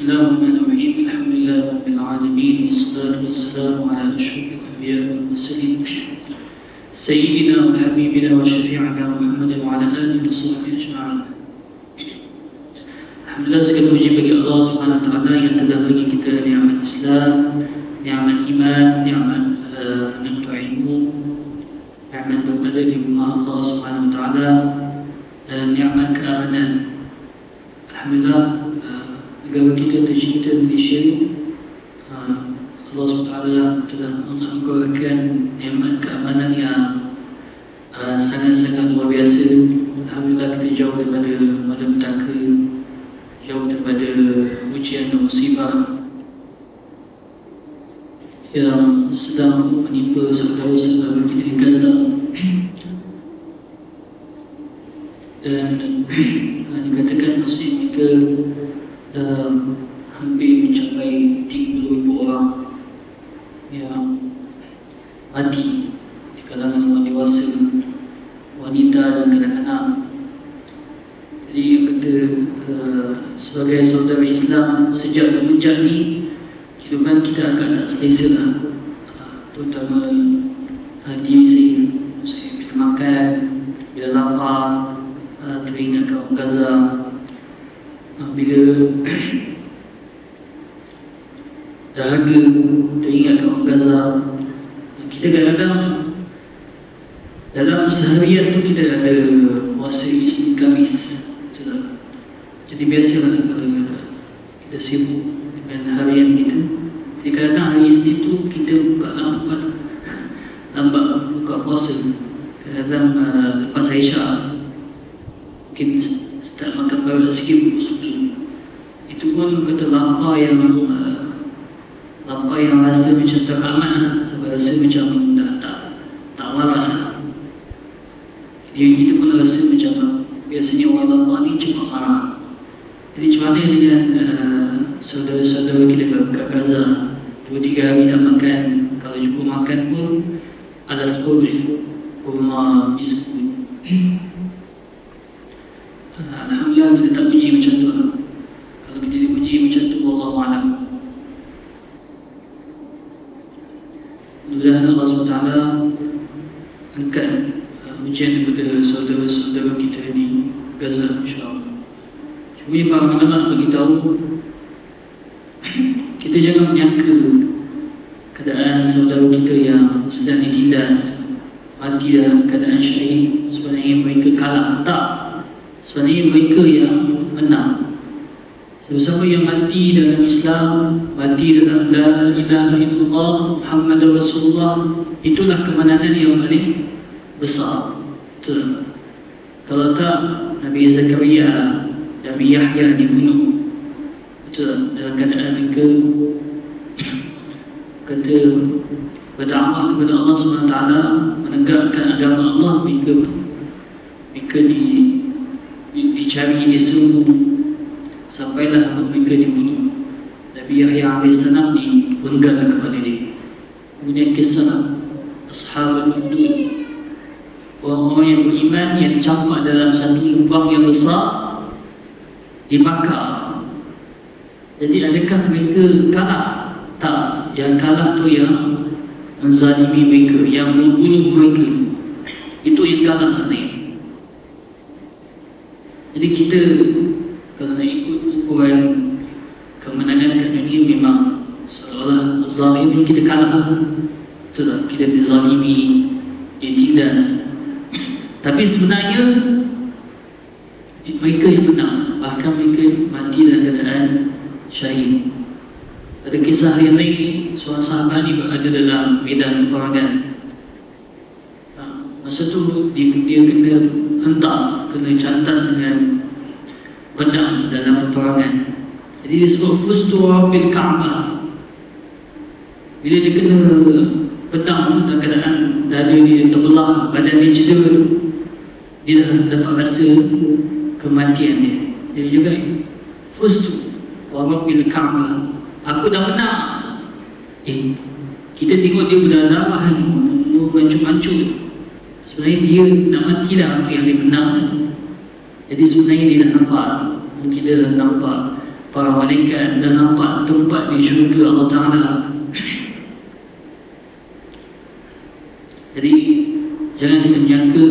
Bismillahirrahmanirrahim. Alhamdulillahirabbil alamin. Wassalatu wassalamu ala asyrafil anbiya'i wal mursalin. Sayyidina wa habibina wa syafi'ina Muhammadin wa ala alihi wa sahbihi ajma'in. Alhamdulillah, segala puji bagi Allah Subhanahu wa taala yang telah bagi kita nikmat Islam, nikmat iman, nikmat penuntut ilmu, nikmat berada di rumah Allah Subhanahu wa taala, dan nikmat keamanan. Alhamdulillah, negara kita tercinta Malaysia, Allah SWT telah menganugerahkan nikmat keamanan yang sangat-sangat luar biasa. Alhamdulillah, kita jauh daripada malapetaka, jauh daripada ujian dan musibah yang sedang menimpa saudara-saudara kita di Gaza. Dan dikatakan Muslim mereka hampir mencapai 30,000 orang yang mati di kalangan orang dewasa, wanita dan kanak-kanak. Jadi yang kata sebagai saudara Islam, sejak semenjak ni kehidupan kita agak tak selesa lah. Terutama diri saya bila makan, bila lapar, teringat ke orang Gaza. Bila dahaga, teringat ke orang Gaza. Kita kadang-kadang dalam seharian tu kita ada puasa Isnin Khamis. Jadi biasalah kalau kita sibuk dengan harian kita. Jadi kadang-kadang hari Isnin tu kita buka lambat buka puasa. Kadang-kadang lepas Aisyah mungkin start makan baru sikit sudu. Itu pun kata lapar yang rasa macam teramat lah. Sebab rasa macam dah tak waras lah. Jadi kita pun rasa macam biasanya orang lapar ni cepat marah. Jadi macam mana dengan saudara-saudara kita kat Gaza, 2-3 hari tak makan. Kalau jumpa makan pun ada sepuluh kurma biskut. Alhamdulillah, kita tak puji macam tu lah. Kalau kita dipuji macam tu, Wallahu'alam. Mudah-mudahan Allah SWT angkat ujian kepada saudara-saudara kita di Gaza, insyaAllah. Cuma para ulama beritahu, kita jangan menyangka keadaan saudara kita yang sedang ditindas, mati dalam keadaan syahid, sebenarnya mereka kalah. Tak, sebenarnya mereka yang menang. Siapa yang mati dalam Islam, mati dalam La ilaha illallah Muhammad Rasulullah, itulah kemenangan yang paling besar. Betul. Kalau tak, Nabi Zakaria, Nabi Yahya dibunuh. Betul. Dalam keadaan mereka kata berdakwah kepada Allah SWT, menegakkan agama Allah, mereka dicari, disuruh, sampailah mereka dibunuh. Nabi Yahya AS dipenggal kepada dia. Kemudian kisah Ashabul Ukhdud, orang-orang yang beriman yang campak dalam satu lubang yang besar, dibakar. Jadi adakah mereka kalah? Tak. Yang kalah tu yang menzalimi mereka, yang membunuh mereka. Itu yang kalah sebenarnya. Jadi kita kalau nak ikut ukuran kemenangan kat dunia, memang seolah-olah zahir kita kalah. Betul tak? Kita dizalimi, ditindas. Tapi sebenarnya mereka yang menang. Bahkan mereka mati dalam keadaan syahid. Ada kisah yang lain, seorang sahabat ni berada dalam medan peperangan. Masa tu dia kena hentak, kena cantas dengan pedang dalam peperangan. Jadi disebut Fustura bil Ka'bah. Bila dia kena pedang dalam keadaan dada dia terbelah, badan dia cedera, dia dah dapat rasa kematian dia. Jadi juga Fustura bil Ka'bah, aku dah menang. Kita tengok dia berdarah, mancung-mancung. Sebenarnya dia nak mati dah, apa yang dia menang. Jadi sebenarnya dia dah nampak, mungkin dia dah nampak para malaikat dan nampak tempat di syurga Allah Ta'ala. Jadi jangan kita menyangka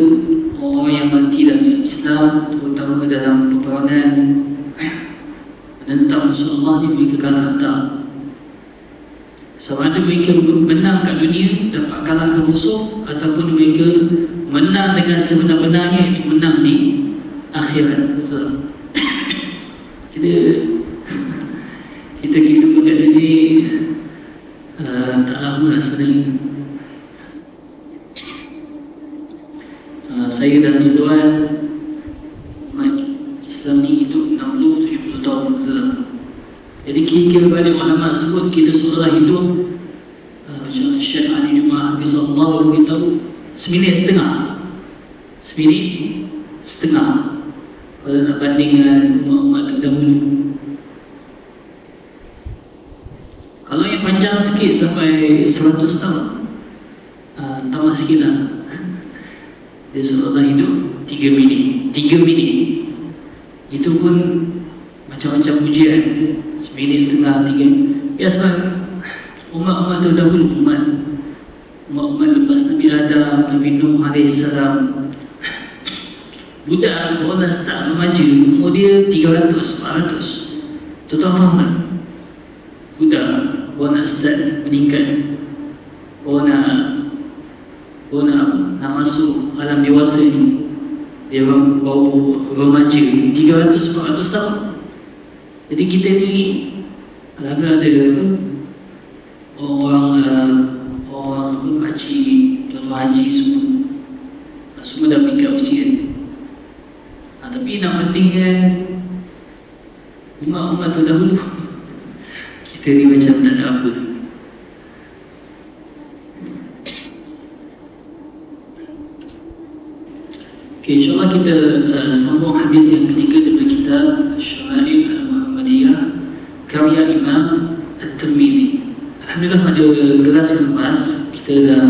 orang yang mati dalam Islam, terutama dalam peperangan menentang musuh Allah ni, mereka kalah. Tak. Sama ada mereka menang kat dunia, dapat kalahkan musuh, ataupun mereka menang dengan sebenar-benarnya, itu menang di akhirat. Betul. Kita berada ni tak lama lah sebenarnya. Saya dan tuan umat Islam ni hidup 60-70 tahun. Betul. Jadi kira-kira balik ulama sebut kita seolah hidup macam Syekh Ali Jumaah Hafizahullah beritahu 1.5 minit. 1.5 minit kalau nak bandingkan umat-umat terdahulu. Kalau yang panjang sikit sampai 100 tahun, tambah sikit lah. Dia seolah hidup 3 minit. 3 minit itu pun macam-macam ujian. 1.5 minit, 3. Ya, sebab umat-umat terdahulu, umat-umat lepas Nabi Adam, Nabi Nuh AS, budak orang dah start remaja, umur dia 300, 400. Tuan-tuan faham tak? Budak orang nak start meningkat, orang nak masuk alam dewasa ni, dia baru remaja 300-400 tahun. Jadi kita ni alhamdulillah ada apa, orang pakcik, tuan-tuan haji semua dah meningkat usia. Tapi nak bandingkan umat-umat terdahulu, kita ni macam tak ada apa. Okay, InsyaAllah kita sambung hadis yang ketiga daripada kitab Syama'il Al-Muhammadiyah karya Imam At-Tirmidzi. Alhamdulillah pada kelas yang lepas kita dah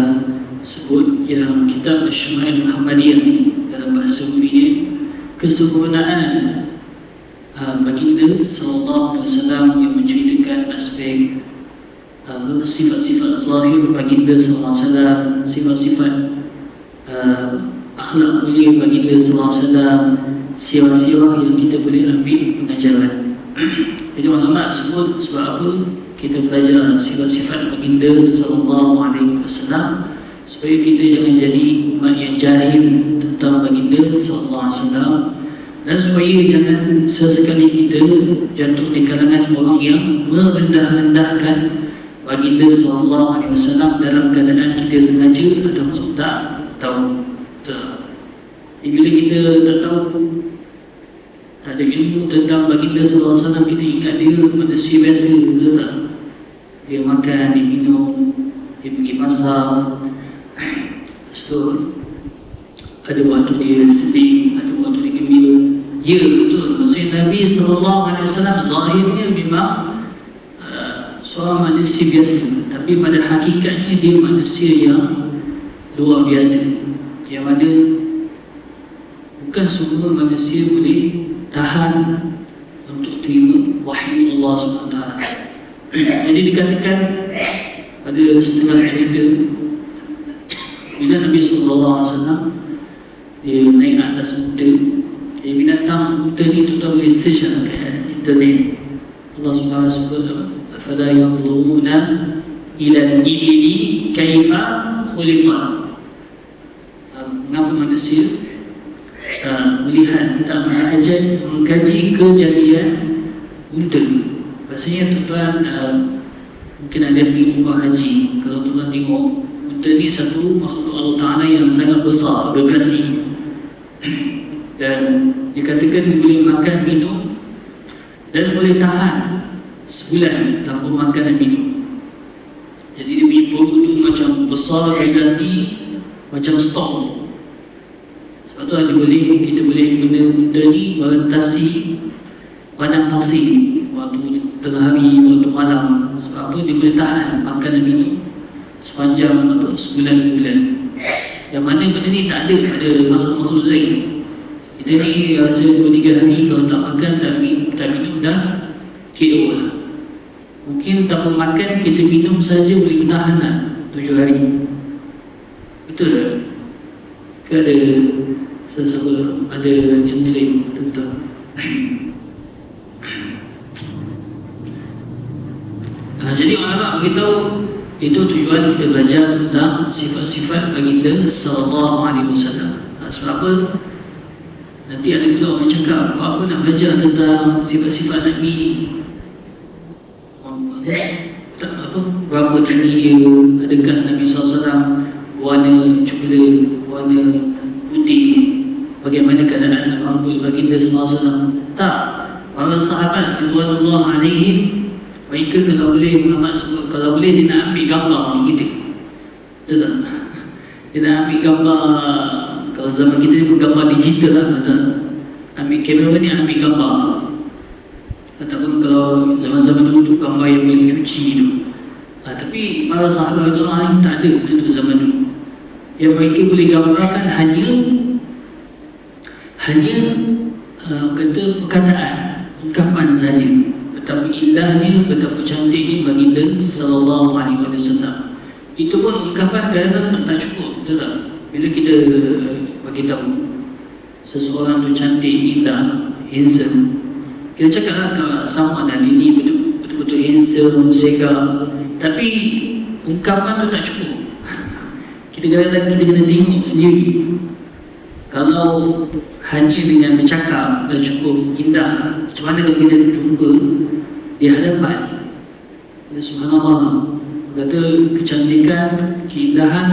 sebut yang kitab Syama'il Al-Muhammadiyah ni dalam bahasa Urdu kesempurnaan baginda sallallahu alaihi wasallam yang menceritakan aspek sifat-sifat zahir baginda sallallahu alaihi wasallam, sifat-sifat akhlak mulia baginda sallallahu alaihi wasallam, sirah-sirah yang kita boleh ambil pengajaran. Jadi ulama sebut sebab apa kita belajar sifat-sifat baginda sallallahu alaihi wasallam, supaya kita jangan jadi umat yang jahil tentang baginda sallallahu alaihi wasallam, dan supaya jangan sesekali kita jatuh di kalangan orang yang merendah-rendahkan baginda sallallahu alaihi wasallam dalam keadaan kita sengaja ataupun tak tahu. Bila kita tak tahu, tak ada ilmu tentang baginda sallallahu alaihi wasallam, kita ingat dia manusia biasa, betul tak? Dia makan, dia minum, dia pergi pasar, lepas tu ada waktu dia sedih, ada waktu dia gembira. Ya, betul. Maksudnya Nabi SAW zahirnya memang seorang manusia biasa, tapi pada hakikatnya dia manusia yang luar biasa, yang mana bukan semua manusia boleh tahan untuk terima wahyu Allah SWT. Jadi dikatakan pada setengah cerita, bila Nabi SAW dia naik atas unta, dia binatang unta ni tuan-tuan boleh search kat internet. Allah SWT sebut afala yanzuruna ila al-ibili kaifa khuliqat. Mengapa manusia melihat, tak mengkaji kejadian unta. Maksudnya tuan-tuan mungkin ada pergi umrah haji, kalau tuan-tuan tengok unta ni satu makhluk Allah Ta'ala yang sangat besar, gergasi, dan dikatakan dia boleh makan, minum, dan boleh tahan sebulan tanpa makan dan minum. Jadi dia punya perut tu macam besar, gergasi, macam stok. Sebab tu kita boleh guna unta ni merentasi padang pasir waktu tengah hari, waktu malam. Sebab apa? Dia boleh tahan makan dan minum sepanjang sebulan-bulan. Yang mana benda ni tak ada pada makhluk-makhluk lain. Kita ni rasa 2-3 hari kalau tak makan, tak minum dah KO lah. Mungkin tanpa makan, kita minum saja boleh bertahan lah 7 hari. Betul tak? Ke ada sesuatu, ada yang lain tentang jadi ulama beritahu itu tujuan kita belajar tentang sifat-sifat baginda sallallahu alaihi wasallam. Sebab apa? Nanti ada pula orang cakap, apa nak belajar tentang sifat-sifat Nabi ni? Tak apa, berapa tinggi dia, adakah Nabi SAW warna coklat, warna putih, bagaimana keadaan rambut baginda SAW? Tak. Para sahabat radhiyallahu alaihim, mereka kalau boleh, Muhammad sebut, kalau boleh dia nak ambil gambar kita. Betul tak? Dia nak ambil gambar, kalau zaman kita ni pun gambar digital lah, betul? Ambil kamera ni, ambil gambar. Ataupun kalau zaman-zaman dulu tu gambar yang boleh cuci tu. Tapi para sahabat radhiyallahu tak ada itu zaman dulu. Yang mereka boleh gambarkan hanya kata perkataan, ungkapan sahaja. Betapa indahnya, betapa cantiknya baginda sallallahu alaihi wasallam. Itu pun ungkapan kadang-kadang tak cukup, betul tak? Bila kita bagi tahu seseorang tu cantik, indah, handsome, kita cakaplah kalau sama dan ini betul-betul handsome, segar, tapi ungkapan tu tak cukup. Kita kadang-kadang kita kena tengok sendiri. Kalau hanya dengan bercakap dah cukup indah, macam mana kalau kita jumpa di hadapan? Ya, subhanallah, kata kecantikan, keindahan,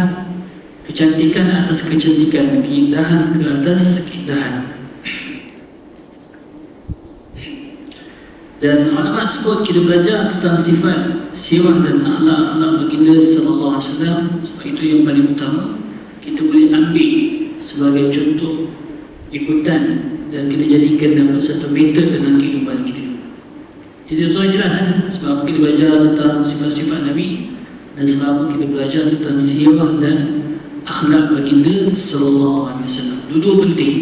kecantikan atas kecantikan, keindahan ke atas keindahan. Dan ulama sebut kita belajar tentang sifat, sirah dan akhlak-akhlak baginda sallallahu alaihi wasallam. Sebab itu yang paling utama kita boleh ambil sebagai contoh ikutan dan kita jadikan dalam satu metod dalam kehidupan kita. Jadi itu jelas kan? Sebab kita belajar tentang sifat-sifat Nabi dan sebab kita belajar tentang sirah dan akhlak baginda sallallahu alaihi wasallam. Dua-dua penting.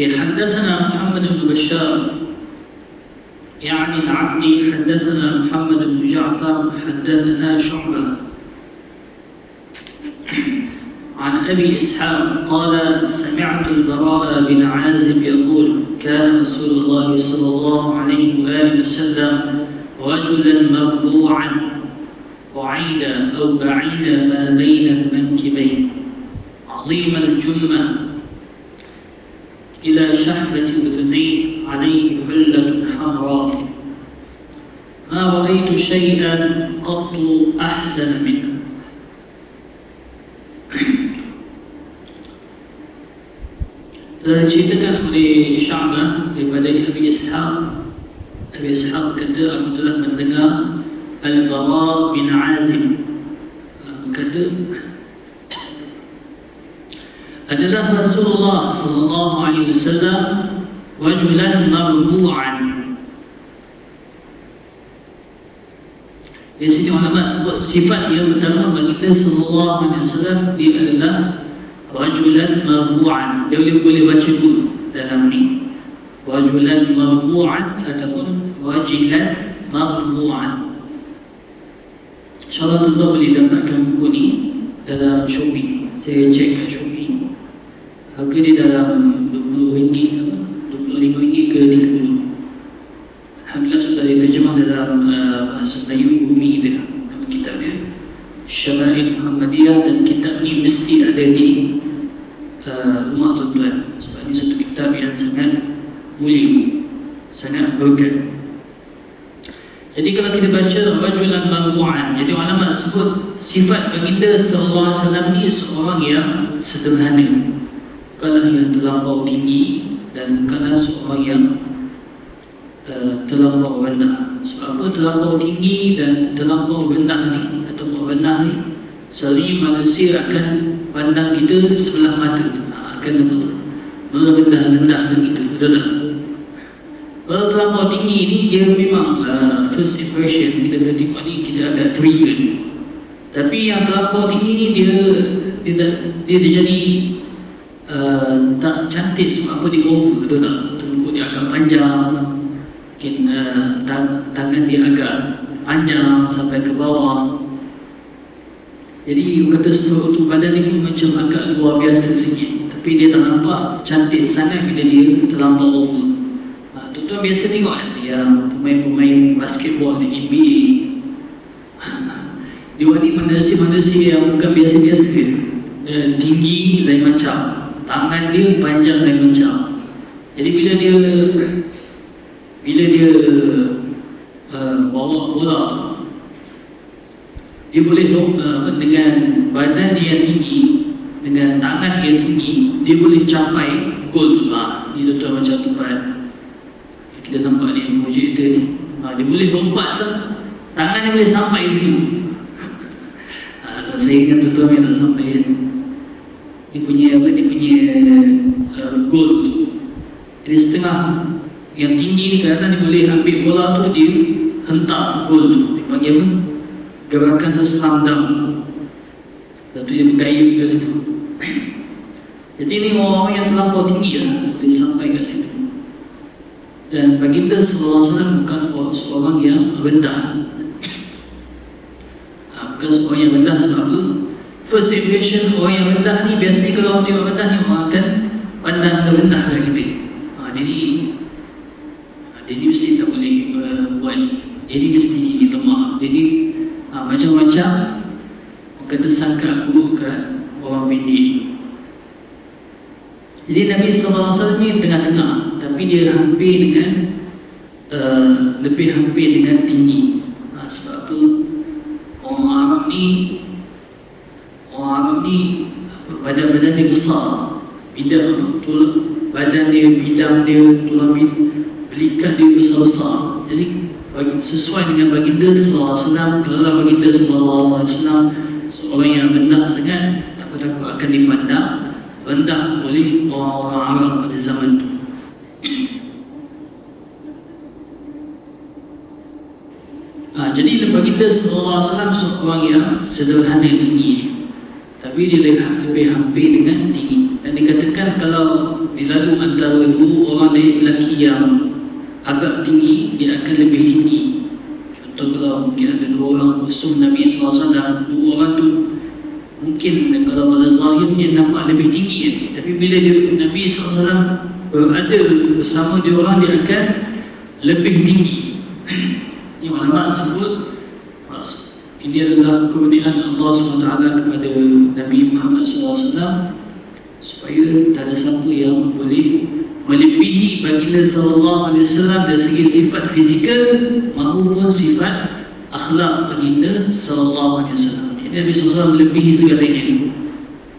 حدثنا محمد بن بشار يعني العبدي حدثنا محمد بن جعفر حدثنا شعبة عن أبي إسحاق قال سمعت البراء بن عازب يقول كان رسول الله صلى الله عليه وآله وسلم رجلا مربوعا بعيدا أو بعيدا ما بين المنكبين عظيم الجمة إلى شحمة أذنيه عليه حلة حمراء ما رأيت شيئا قط أحسن منه. Telah diceritakan oleh Sya'bah daripada Abi Ishaq. Abi Ishaq kata, aku telah mendengar Al-Bara bin Azim kata, adalah Rasulullah sallallahu alaihi wasallam rajulan marbu'an. Di sini ulama sebut sifat yang pertama baginda sallallahu alaihi wasallam, dia adalah rajulan marbu'an. Dia boleh baca dulu dalam ni, rajulan marbu'an ataupun rajulan marbu'an. InsyaAllah tuan-tuan boleh dapatkan buku ni dalam Shopee. Saya cek kat Shopee, harga dia dalam RM20, RM25 ke RM30. Alhamdulillah sudah diterjemah dalam bahasa Melayu bumi kita. Nama kitab dia Syama'il Muhammadiyah, dan kitab ni mesti ada di rumah tuan-tuan. Sebab ni satu kitab yang sangat mulia, sangat berkat. Jadi kalau kita baca rajulan marbu'an, jadi ulama sebut sifat baginda sallallahu alaihi wasallam ni seorang yang sederhana, bukanlah yang terlampau tinggi dan bukanlah seorang yang terlampau rendah. Sebab apa terlampau tinggi dan terlampau rendah ni atau rendah ni, selalu manusia akan pandang kita sebelah mata, akan merendah-rendahkan kita, betul tak? Kalau terlampau tinggi ni dia memang first impression kita boleh tengok ni kita agak trigger. Tapi yang terlampau tinggi ni dia jadi tak cantik sebab apa dia over, betul tak? Tengkuk dia agak panjang, mungkin tangan dia agak panjang sampai ke bawah. Jadi kata struktur tu badan ni pun macam agak luar biasa sikit, tapi dia tak nampak cantik sangat bila dia terlampau over. Tuan-tuan biasa tengok kan yang pemain-pemain basketball di NBA, dia ni manusia-manusia yang bukan biasa-biasa, tinggi lain macam, tangan dia panjang lain macam. Jadi bila dia bawa bola, dia boleh dengan badan dia yang tinggi, dengan tangan dia tinggi, dia boleh capai gol. Ni tuan-tuan macam tempat kita nampak ni projector ni, dia boleh lompat tangan dia boleh sampai sini. Kalau saya ingat tuan-tuan yang tak sampai kan, dia punya gol tu. Jadi setengah yang tinggi ni kadang dia boleh ambil bola tu, dia hentak gol tu. Dia panggil apa? Gerakan tu slam dunk. Lepas tu dia bergayut ke situ. Jadi ni orang-orang yang terlampau tinggi lah, boleh sampai kat situ. Dan baginda sallallahu alaihi wasallam bukan seorang yang rendah. Bukan seorang yang rendah sebab apa? First impression orang yang rendah ni, biasanya kalau orang tengok rendah ni, orang akan pandang terendah kat kita. Dia ni mesti tak boleh buat ni, dia ni mesti lemah, dia ni macam-macam orang kata sangka buruk kat orang pendek. Jadi Nabi SAW ni tengah-tengah, tapi dia hampir dengan lebih hampir dengan tinggi. Sebab apa? Orang Arab ni badan-badan dia besar, badan dia, bidang dia, tulang belikat dia besar-besar. Jadi sesuai dengan baginda sallallahu alaihi wasallam, kalau baginda sallallahu alaihi wasallam seorang yang rendah sangat, takut-takut akan dipandang rendah oleh orang-orang Arab pada zaman itu. Jadi baginda sallallahu alaihi wasallam seorang yang sederhana tinggi, tapi dia lebih hampir dengan tinggi. Dan dikatakan kalau dilalu antara dua orang lelaki yang agak tinggi, dia akan lebih tinggi. Contoh kalau mungkin ada dua orang musuh Nabi SAW, dua orang tu mungkin kalau pada zahirnya nampak lebih tinggi kan? Tapi bila Nabi SAW berada bersama dia orang, dia akan lebih tinggi. Ini ulama sebut ini adalah kurniaan Allah SWT kepada Nabi Muhammad SAW, supaya tak ada siapa yang boleh melebihi baginda sallallahu alaihi wasallam dari segi sifat fizikal maupun sifat akhlak baginda sallallahu alaihi wasallam. Nabi SAW melebihi segalanya.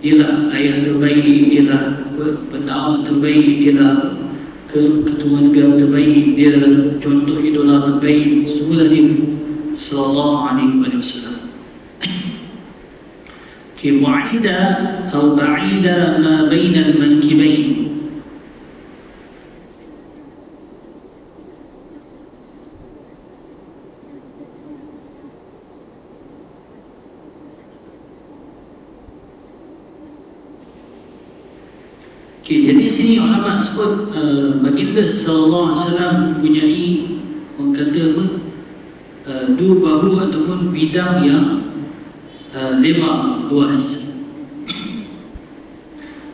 Dialah ayah terbaik, dialah pendakwah terbaik, dialah ketua negara terbaik, dialah contoh idola terbaik, semualah dia sallallahu alaihi wasallam. Wa'ida atau ba'ida ma baina al-mankibain. Jadi sini ulama sebut baginda sallallahu alaihi wasallam mempunyai, orang kata apa, dua bahu ataupun bidang yang lebar, luas.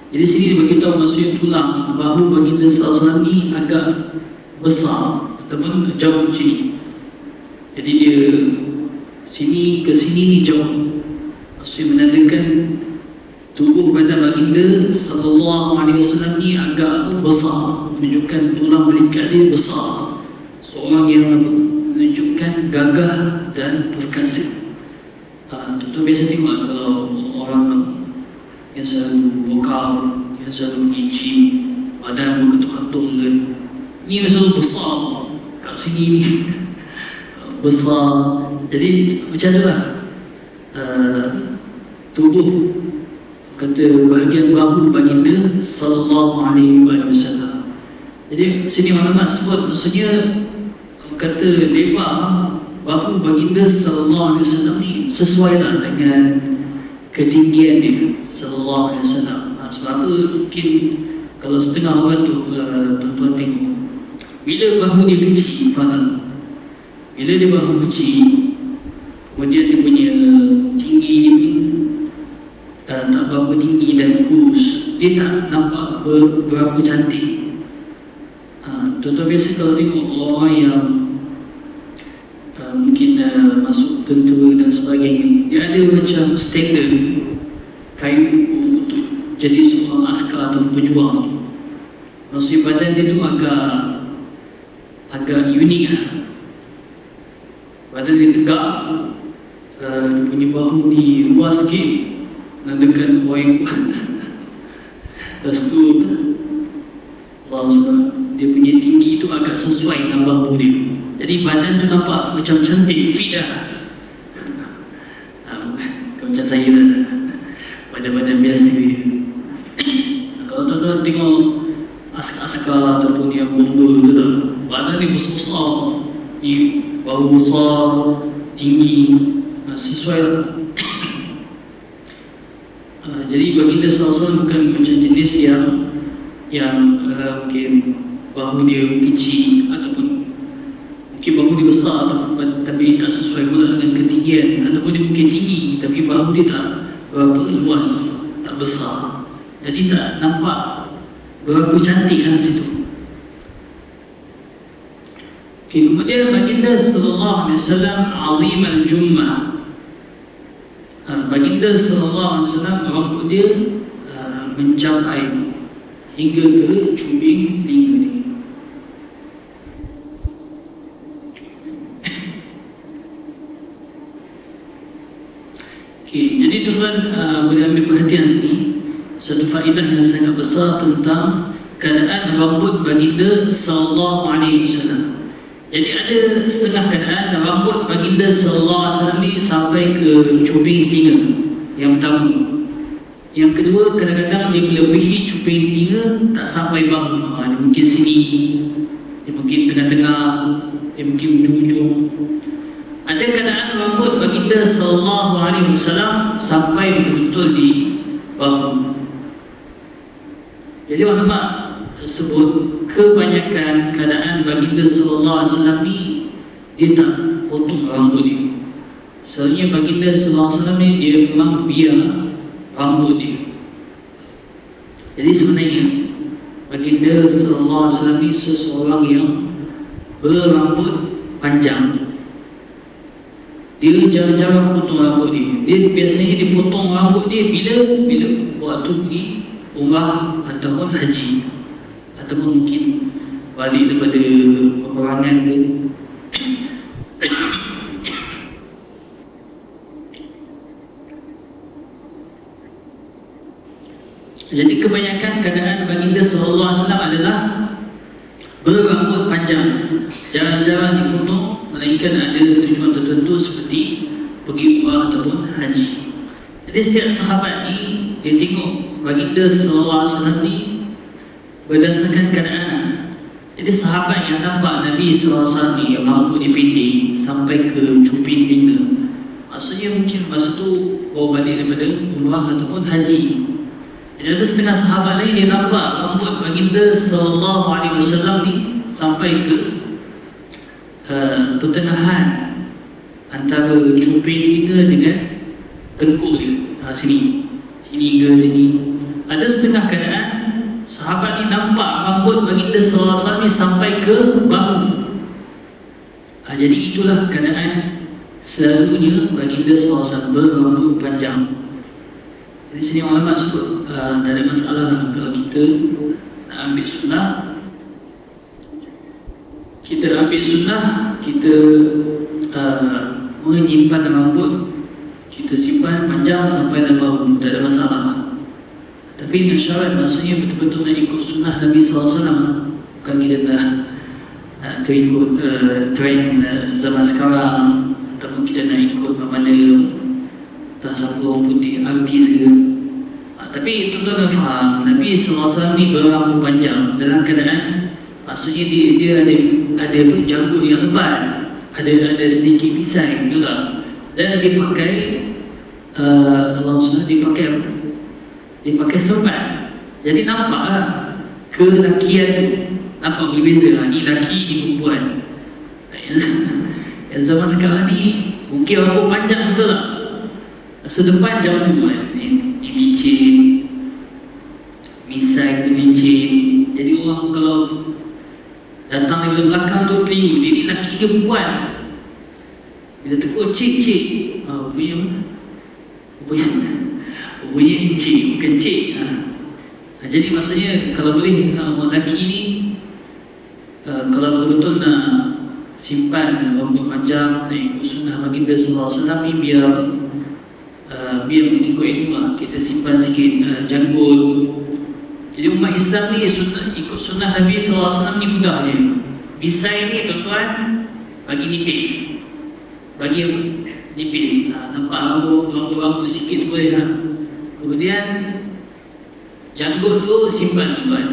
Jadi sini dia beritahu maksudnya tulang bahu baginda sallallahu alaihi wasallam ni agak besar ataupun jauh sini. Jadi dia sini ke sini ni jauh, maksudnya menandakan tubuh badan baginda sallallahu alaihi wasallam ni agak besar, menunjukkan tulang belikat dia besar. Seorang yang menunjukkan gagah dan perkasa. Tentu biasa tengok kalau orang yang selalu vokal, yang selalu pergi gym, badan berketul-ketul kan, ni selalu besar kat sini ni besar. Jadi macam tu lah tubuh, kata bahagian bahu baginda sallallahu alaihi wasallam. Jadi sini ulama sebut maksudnya kata lebar bahu baginda sallallahu alaihi wasallam ni sesuai tak dengan ketinggian dia sallallahu alaihi wasallam. Sebab apa mungkin kalau setengah orang tu tuan-tuan tengok bila bahu dia kecil, faham? Bila dia bahu kecil, kemudian dia punya tinggi dia pun tak berapa tinggi dan kurus, dia tak nampak berapa cantik. Tuan-tuan biasa kalau tengok orang yang mungkin masuk tentera dan sebagainya, dia ada macam standard kayu ukur untuk jadi seorang askar atau pejuang. Maksudnya badan dia tu agak unik lah. Badan dia tegak, dia punya bahu ni luas sikit dan dekat orang yang kuat. Lepas tu Allah SWT, dia punya tinggi tu agak sesuai dengan bahu dia. Jadi badan tu nampak macam cantik, fit lah. Macam saya lah, badan-badan biasa dia. Kalau tuan-tuan tengok askar-askar ataupun yang bomba tu tak, badan ni besar-besar, ni bahu besar, tinggi, sesuai lah. Jadi baginda SAW bukan macam jenis yang mungkin bahu dia kecil ataupun mungkin bahu dia besar tapi tak sesuai pula dengan ketinggian, ataupun dia mungkin tinggi tapi bahu dia tak berapa luas, tak besar, jadi tak nampak berapa cantik lah situ. Kemudian baginda sallallahu alaihi wasallam azim al-jummah. Baginda sallallahu alaihi wasallam rambut dia mencapai hingga ke cubing telinga dia. Jadi tuan-tuan boleh ambil perhatian sini satu faedah yang sangat besar tentang keadaan rambut baginda sallallahu alaihi wasallam. Jadi ada setengah keadaan rambut baginda sallallahu alaihi wasallam ni sampai ke cubing telinga, yang pertama. Yang kedua, kadang-kadang dia melebihi cubing telinga, tak sampai bahu. Dia mungkin sini, dia mungkin tengah-tengah, dia mungkin ujung-ujung. Ada keadaan rambut baginda sallallahu alaihi wasallam sampai betul-betul di bahu. Jadi ulama tersebut kebanyakan keadaan baginda sallallahu alaihi wasallam ni dia tak potong rambut dia. Sebenarnya baginda sallallahu alaihi wasallam ni dia memang biar rambut dia. Jadi sebenarnya baginda sallallahu alaihi wasallam ni seseorang yang berambut panjang. Dia jarang-jarang potong rambut dia. Dia biasanya dia potong rambut dia bila waktu pergi umrah ataupun haji, ataupun mungkin balik daripada peperangan ke. Jadi kebanyakan keadaan baginda sallallahu alaihi wasallam adalah berambut panjang, jarang-jarang dipotong, melainkan ada tujuan tertentu seperti pergi umrah ataupun haji. Jadi setiap sahabat ni dia tengok baginda sallallahu alaihi wasallam ni berdasarkan keadaan. Jadi sahabat yang nampak Nabi sallallahu alaihi wasallam ni yang rambut dia pendek sampai ke cubit telinga, maksudnya mungkin masa tu bawa balik daripada umrah ataupun haji. Jadi ada setengah sahabat lain dia nampak rambut baginda sallallahu alaihi wasallam ni sampai ke pertengahan antara cubit telinga dengan tengkuk dia, sini ke sini. Ada setengah keadaan sahabat ni nampak rambut baginda sallallahu alaihi wasallam ni sampai ke bahu. Jadi itulah keadaan selalunya baginda sallallahu alaihi wasallam berambut panjang. Di sini ulama sebut tak ada masalah kalau kita nak ambil sunnah. Kita ambil sunnah, kita menyimpan rambut, kita simpan panjang sampai ke bahu, tak ada masalah. Tapi dengan syarat, maksudnya betul-betul nak ikut sunnah Nabi SAW. Bukan kita nak terikut trend zaman sekarang, ataupun kita nak ikut mana tak siapa orang putih artis ke. Tapi tuan-tuan faham, Nabi SAW ni berambut panjang dalam keadaan Maksudnya dia ada janggut yang lebat, ada sedikit pisai, betul tak? Dan dia pakai Allah SWT dipakai apa? Dipakai sorban. Jadi nampaklah kelakian, nampak berbeza. Ni laki, ni perempuan. Yang zaman sekarang ni mungkin rambut panjang, betul tak? Masa depan jauh ni licin, misai tu licin. Jadi orang kalau datang daripada belakang tu keliru, dia ni laki ke perempuan. Bila tegur cik, Rupanya cik, bukan cik. Jadi maksudnya kalau boleh orang lelaki ni kalau betul-betul nak simpan rambut panjang, nak ikut sunnah baginda sallallahu alaihi wasallam ni, biar mengikut itu lah, kita simpan sikit janggut. Jadi umat Islam ni ikut sunnah Nabi sallallahu alaihi wasallam ni mudah je. Misai ni tuan-tuan bagi nipis, bagi nipis, nampak rambut sikit boleh lah. Kemudian janggut tu simpan tuan-tuan.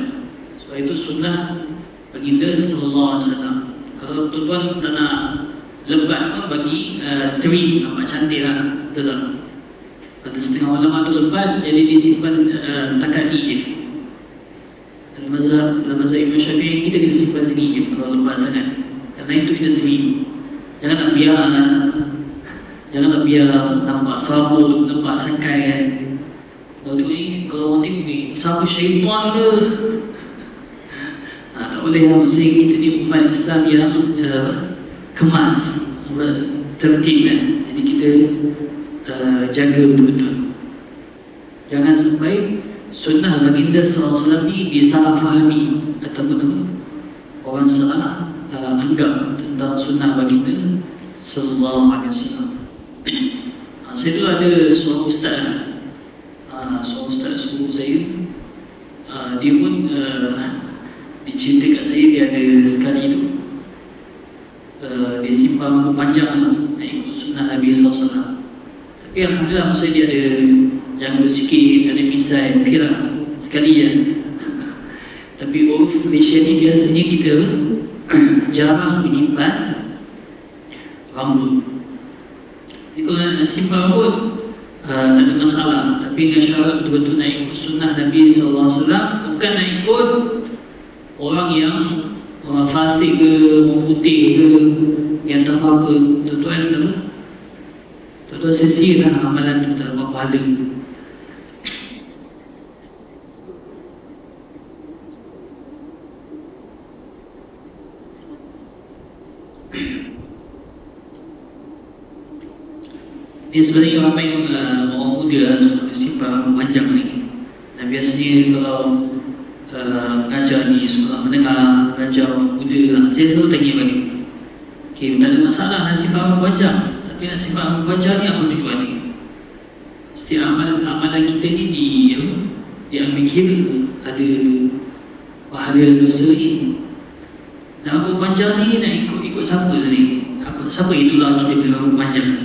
Sebab itu sunnah baginda sallallahu alaihi wasallam. Kalau tuan-tuan tak nak lebat pun bagi trim, nampak cantik lah, betul tak? Pada setengah ulama tu lebat, jadi disimpan takat ni je. Dalam mazhab Imam Syafi'i kita kena simpan sini je kalau lebat sangat. Yang lain tu kita trim. Janganlah biar nampak sabut, nampak sakai kan. Kalau tu ni, kalau orang tengok ni, siapa syaitan ke? Tak boleh lah, maksudnya kita ni umat Islam yang kemas, tertib kan. Jadi kita jaga betul-betul. Jangan sampai sunnah baginda sallallahu alaihi wasallam ni disalah fahami ataupun apa, orang salah anggap tentang sunnah baginda sallallahu alaihi wasallam. Saya dulu ada seorang ustaz sepupu saya, dia pun dia cerita kat saya, dia ada sekali tu dia simpan rambut panjang nak ikut sunnah Nabi SAW. Tapi alhamdulillah maksudnya dia ada janggut sikit, ada misai, okey lah sekali je. Tapi uruf Malaysia ni biasanya kita jarang menyimpan rambut. Jadi kalau nak simpan rambut tak ada masalah, tapi dengan syarat betul-betul nak ikut sunnah Nabi SAW, bukan nak ikut orang yang fasik ke, orang putih ke, yang tak apa-apa. Tuan-tuan sia-sia lah amalan tu, tak dapat pahala. Ini sebenarnya ramai orang muda suka simpan panjang ni. Dan biasanya kalau mengajar di sekolah menengah, mengajar orang muda, saya selalu tanya balik, okay, tak ada masalah nak simpan panjang, tapi nak simpan panjang ni apa tujuan ni? Setiap amalan kita ni diambil kira, ada pahala dan dosa ni. Nak rambut panjang ni nak ikut siapa tadi? Siapa itulah kita bila rambut panjang ni?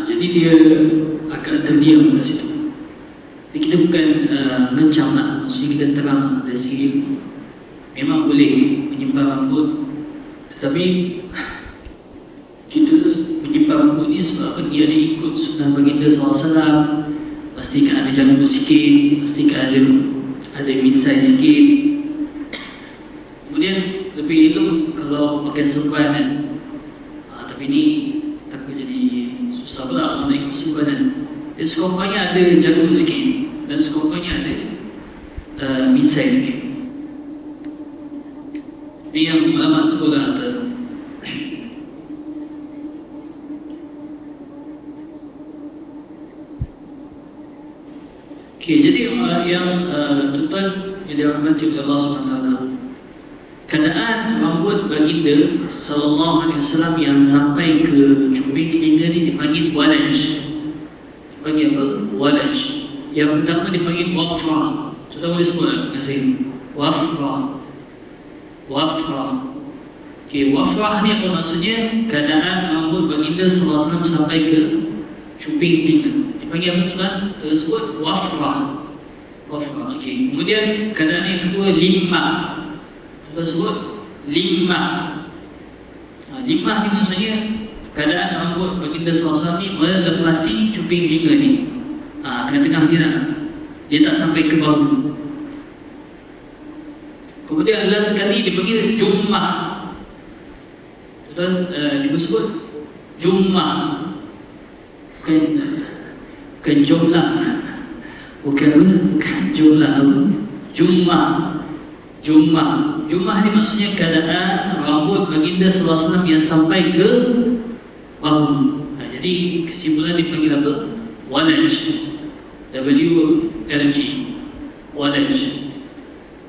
Jadi dia agak terdiam kat situ. Jadi kita bukan ngecam lah, maksudnya kita terang dari segi memang boleh menyimpan rambut, tetapi kita menyimpan rambut ni sebab apa? Dia ada ikut sunnah baginda SAW. Pastikan ada janggut sikit, pastikan ada misai sikit. Kemudian lebih elok kalau pakai serban kan. Tapi ni takut jadi susah pula kalau nak ikut serban kan. Dia sekongkongnya ada janggut sikit dan sekongkongnya ada misai sikit. Ini yang ulama sekolah kata. Okay, jadi yang tuan-tuan yang dirahmati oleh Allah SWT, keadaan rambut baginda sallallahu alaihi wasallam yang sampai ke cubit telinga ni dipanggil walaj. Dipanggil apa? Walaj. Yang pertama dipanggil wafra. Tuan boleh sebut dengan saya? Wafra. Okay, wafra ni apa maksudnya? Keadaan rambut baginda sallallahu alaihi wasallam sampai ke cubit telinga. Dipanggil apa tuan? Kita sebut wafra. wafra. Okey. Kemudian keadaan yang kedua limah. Kita sebut limah. Limah ni maksudnya keadaan rambut baginda SAW ni melepasi cuping telinga ni. Tengah-tengah dia nak. Dia tak sampai ke bahu. Kemudian last sekali dipanggil jummah. Tuan cuba sebut jummah. Bukan jumlah. Bukan jumlah. Jummah. Jummah ni maksudnya keadaan rambut baginda SAW yang sampai ke bahu. Jadi kesimpulan dipanggil apa? Walaj. WLG. Walaj.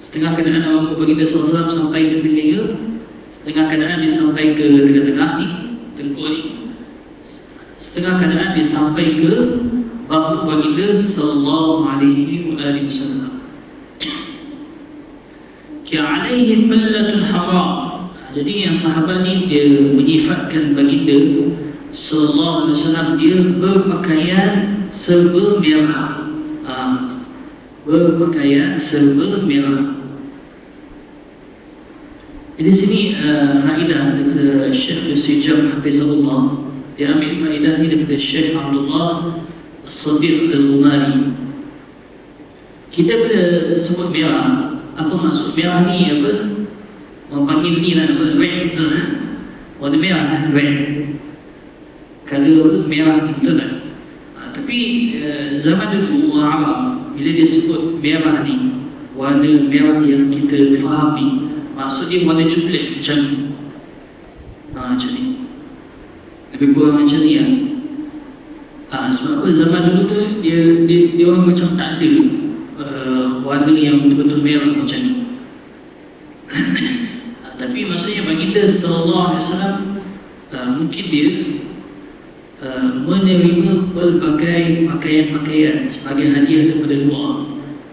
Setengah keadaan rambut baginda SAW sampai cuping telinga, setengah keadaan dia sampai ke tengah-tengah ni, tengkuk ni, setengah keadaan dia sampai ke bahu baginda sallallahu alaihi wasallam. Alaihi hullatun haram. Jadi yang sahabat ni dia menyifatkan baginda sallallahu alaihi wasallam, dia berpakaian serba merah. Berpakaian serba merah. Jadi sini faedah daripada Syekh Al-Sijam Hafizahullah. Dia ambil faedah ni daripada Syekh Abdullah As-Sadiq Al-Umari. Kita bila sebut merah, apa maksud merah ni? Apa? Orang panggil ni lah apa? Red. Warna merah, red. Color merah ni, betul tak? Tapi zaman dulu orang Arab bila dia sebut merah ni, warna merah yang kita fahami, maksud dia warna coklat macam ni. Macam ni. Lebih kurang macam ni lah. Sebab apa zaman dulu tu dia orang macam tak ada warna yang betul-betul merah macam ni. Tapi maksudnya baginda sallallahu alaihi wasallam mungkin dia menerima pelbagai pakaian-pakaian sebagai hadiah daripada luar.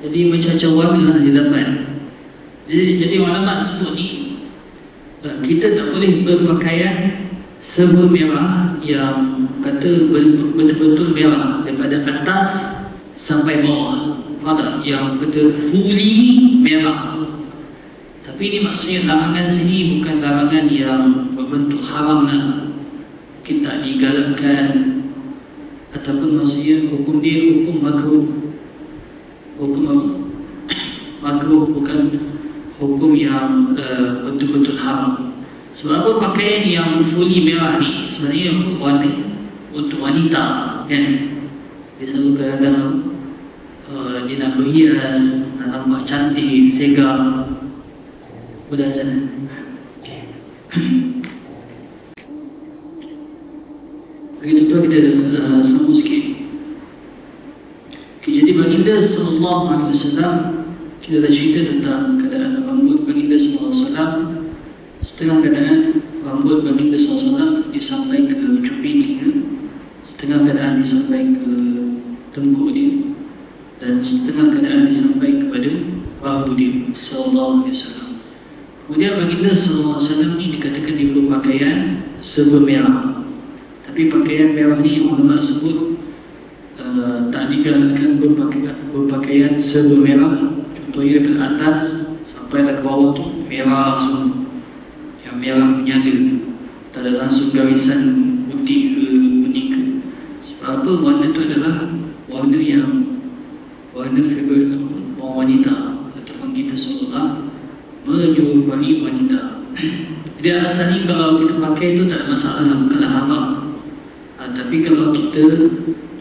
Jadi macam-macam warna lah dia dapat. Jadi ulama sebut ni, kita tak boleh berpakaian serba merah yang kata betul-betul merah daripada atas sampai bawah. Faham tak? Yang kata fully merah. Tapi ini maksudnya larangan sini bukan larangan yang berbentuk haram lah. Mungkin tak digalakkan, ataupun maksudnya hukum dia hukum makruh. Hukum apa? Makruh, bukan hukum yang betul-betul haram. Sebab apa pakaian yang fully merah ni sebenarnya warna untuk wanita, kan? Dia selalu kadang-kadang dia nak berhias, nak nampak cantik, segar. Mudah sana. Begitu tu kita sambung sikit. Jadi baginda sallallahu alaihi wasallam, kita dah cerita tentang keadaan rambut baginda sallallahu alaihi wasallam. Setengah keadaan rambut baginda sallallahu alaihi wasallam disampai ke cuping telinga, setengah keadaan disampai ke tengkuk dia, dan setengah keadaan disampai kepada bahu dia sallallahu alaihi wasallam. Kemudian baginda sallallahu alaihi wasallam ni dikatakan dia berpakaian serba merah. Tapi pakaian merah ni ulama sebut tak digalakkan berpakaian serba merah. Contohnya daripada atas sampai ke bawah tu merah semua, yang merah menyala, tak ada langsung garisan putih ke kuning ke. Sebab apa? Warna tu adalah warna yang warna favourite orang wanita, ataupun kita seolah menyerupai wanita. Jadi asalnya kalau kita pakai tu tak ada masalah, bukanlah haram. Tapi kalau kita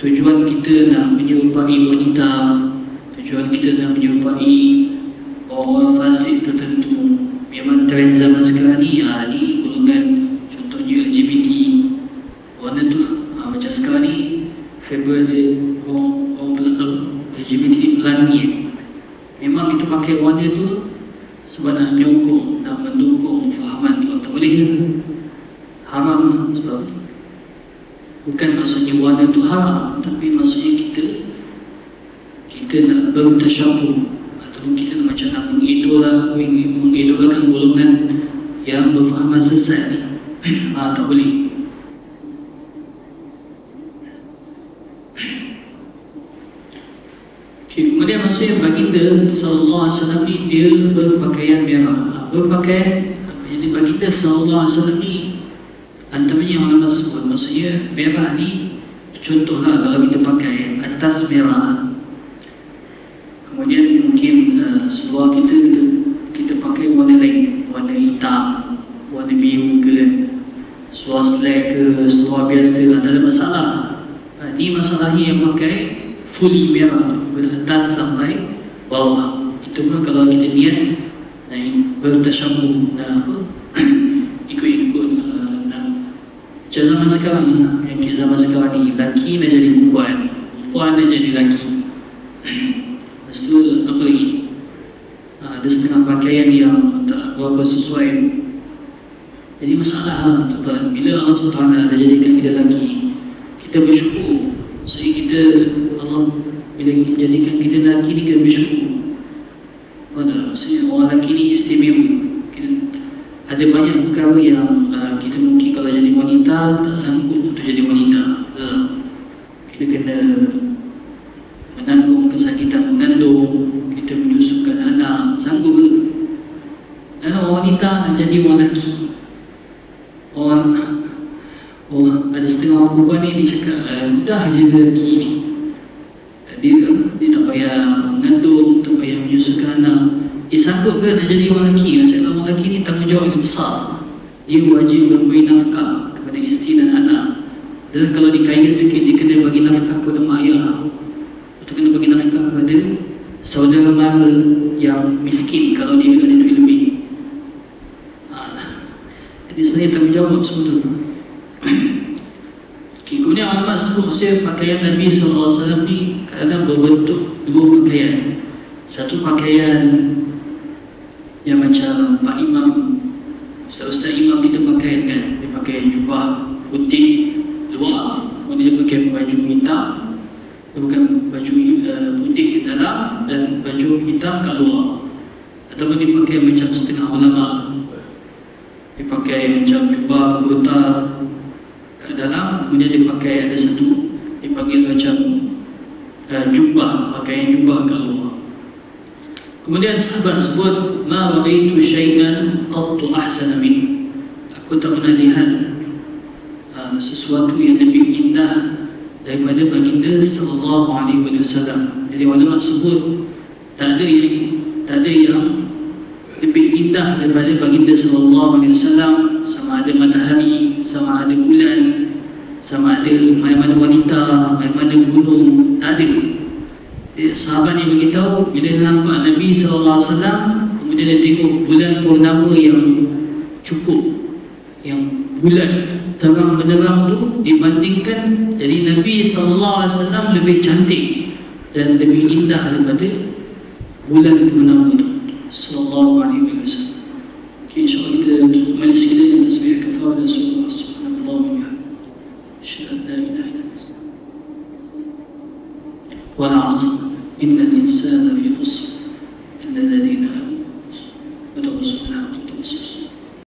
tujuan kita nak menyerupai wanita, tujuan kita nak menyerupai orang fasik tertentu, memang trend zaman sekarang ni, ni golongan contohnya LGBT, warna tu macam sekarang ni favourite dia orang LGBT pelangi. Memang kita pakai warna tu sebab nak menyokong, nak mendukung fahaman tu. Tak boleh haram. Sebab bukan maksudnya warna tu haram, tapi maksudnya kita nak bertasyabuh, ataupun kita macam nak mengidolakan golongan yang berfahaman sesat ni. Tak boleh. Okay, kemudian maksudnya baginda sallallahu alaihi wasallam ni dia berpakaian merah. Berpakaian, jadi baginda sallallahu alaihi wasallam ni antaranya ulama sebut maksudnya merah ni contohlah kalau kita pakai atas merah. Kemudian mungkin seluar kita pakai warna lain, warna hitam, warna biru ke, seluar slack ke, seluar biasa, tak ada masalah. Ini masalahnya yang pakai fully merah dari atas sampai bawah. Itu pun kalau kita niat bertasyabuh, ikut-ikut macam zaman sekarang ni, yang zaman sekarang ni lelaki nak jadi perempuan, perempuan nak jadi lelaki. Lepas tu apa lagi? Ada setengah pakaian yang tak berapa sesuai. Jadi masalah tuan, bila Allah SWT dah jadikan kita lelaki, kita bersyukur. Sebab kita, Allah bila jadikan kita lelaki ni, kita bersyukur. Maksudnya orang lelaki ni istimewa. Ada banyak perkara yang kita mungkin kalau jadi wanita tak sanggup untuk jadi wanita. Kita kena menanggung kesakitan mengandung, kita menyusukan anak, sanggup ke? Dan orang wanita nak jadi orang lelaki. Ada setengah orang perempuan ni dia cakap mudah je lelaki ni. Dia tak payah mengandung, tak payah menyusukan anak. Sanggup ke nak jadi orang lelaki? Maksudnya orang lelaki ni tanggungjawab yang besar. Dia wajib memberi nafkah kepada isteri dan anak. Dan kalau dikaya sikit, dia kena bagi nafkah kepada mak ayah. Atau kena bagi nafkah kepada saudara mara yang miskin kalau dia ada duit lebih. Jadi sebenarnya tanggungjawab semua tu. Okay, kemudian ulama sebut maksudnya pakaian Nabi SAW ni kadang berbentuk dua pakaian. Satu pakaian yang macam Pak Imam, Ustaz-Ustaz Imam kita pakai kan, dia pakai jubah putih luar, kemudian dia pakai baju hitam, dia pakai baju putih dalam dan baju hitam kat luar. Ataupun dia pakai macam setengah ulama, dia pakai macam jubah kurta kat dalam, kemudian dia pakai ada satu dipanggil macam jubah, pakaian jubah kat luar. Kemudian sahabat sebut, ma ra'aitu syai'an qattu ahsana min. Aku tak pernah lihat sesuatu yang lebih indah daripada baginda sallallahu alaihi wasallam. Jadi ulama sebut tak ada yang lebih indah daripada baginda sallallahu alaihi wasallam. Sama ada matahari, sama ada bulan, sama ada mana-mana wanita, mana-mana gunung, tak ada. Sahabat ni beritahu bila nampak Nabi SAW, kemudian dia tengok bulan purnama yang cukup, yang bulan terang menerang tu dibandingkan, jadi Nabi SAW lebih cantik dan lebih indah daripada bulan purnama tu sallallahu alaihi wasallam. Okay, insyaAllah kita tutup majlis kita dengan tasbih kafarah dan subhanallah wa bihamdihi asyhadu an la ilaha illa anta wal 'asr innal insana fi khusr illa alladhina